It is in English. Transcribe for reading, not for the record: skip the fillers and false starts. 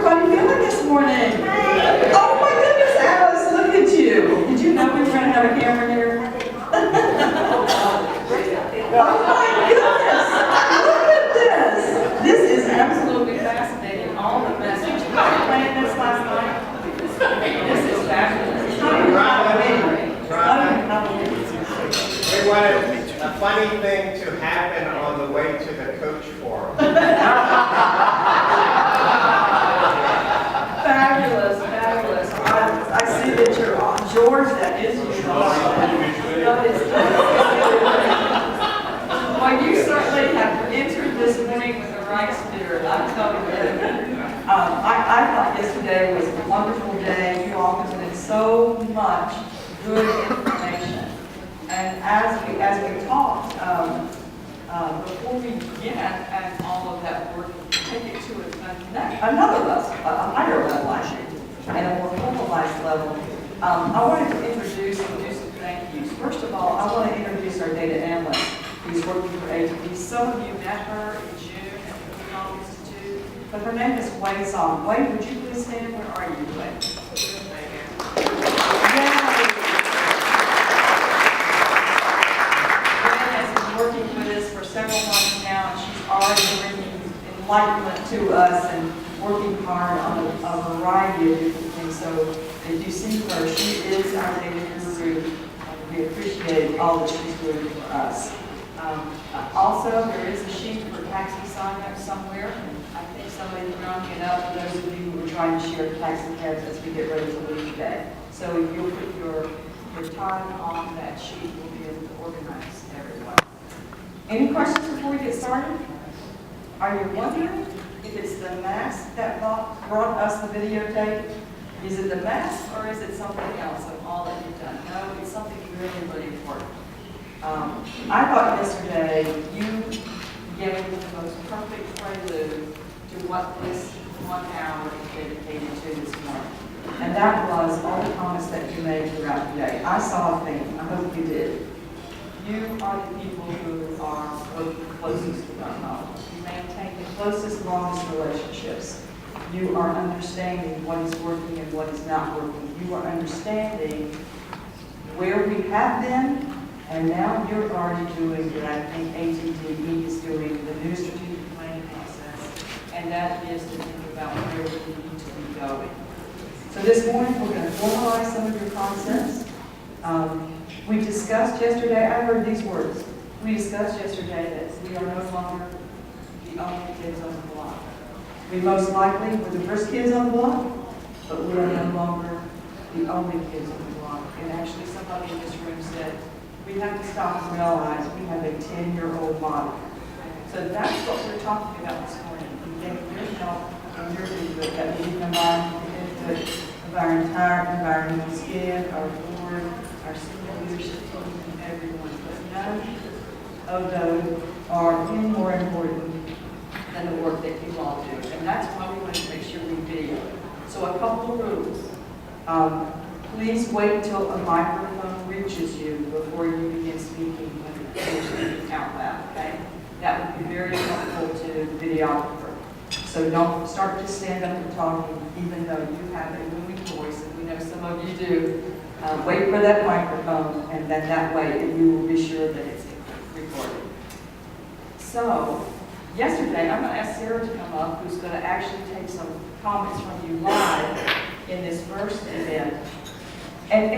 everybody feeling this morning? Oh my goodness, Alice, look at you. Did you know we were going to have a camera here? Oh my goodness, look at this. This is absolutely fascinating. All the message. You guys playing this last night? This is fabulous. It's not even Halloween. It's not even Halloween. We wanted a funny thing to happen on the way to the coach forum. Fabulous, fabulous. I see that you're on. George, that is you. Well, you certainly have entered this morning with the right spirit. I'm telling you. I thought yesterday was a wonderful day. You all presented so much good information. And as we talked, before we began and all of that work, take it to another level, a higher level, actually, and a more formalized level. I wanted to introduce and do some thank yous. First of all, I want to introduce our data analyst who's working for ATD. Some of you met her in June at the Economic Institute, but her name is Wei Song. Wei, would you please stand? Where are you, Wei? Working with us for several months now, and she's already bringing enlightenment to us and working hard on a variety of different things. So if you see her, she is our data guru. We appreciate all that she's doing for us. Also, there is a sheet for taxi sign-up somewhere. I think somebody's rounding it up for those of you who are trying to share taxi cabs as we get ready to leave today. So if you'll put your time on that sheet, we'll be able to organize everyone. Any questions before we get started? Are you wondering if it's the mask that brought us the videotape? Is it the mask or is it something else of all that you've done? No, it's something really, really important. I thought yesterday you gave the most perfect prelude to what this 1 hour is dedicated to this morning. And that was all the comments that you made throughout the day. I saw a theme. I hope you did. You are the people who are working closest to our knowledge. You maintain the closest, longest relationships. You are understanding what is working and what is not working. You are understanding where we have been, and now you're already doing what I think ATD is doing, the new strategic planning process, and that is to think about where we need to be going. So this morning, we're going to formalize some of your concepts. We discussed yesterday, I heard these words. We discussed yesterday that we are no longer the only kids on the block. We most likely were the first kids on the block, but we are no longer the only kids on the block. And actually somebody in this room said, we have to stop and realize we have a 10-year-old model. So that's what we're talking about this morning. We think your help and your input that we combine with the input of our entire environmental skin, our board, our senior leadership team, and everyone. But none of those are any more important than the work that you all do. And that's why we want to make sure we video it. So a couple of rules. Please wait until a microphone reaches you before you begin speaking when you're speaking out loud, okay? That would be very helpful to the videographer. So don't start to stand up and talking, even though you have a booming voice, and we know some of you do. Wait for that microphone, and then that way you will be sure that it's recorded. So, yesterday, I'm going to ask Sarah to come up, who's going to actually take some comments from you live in this first event. And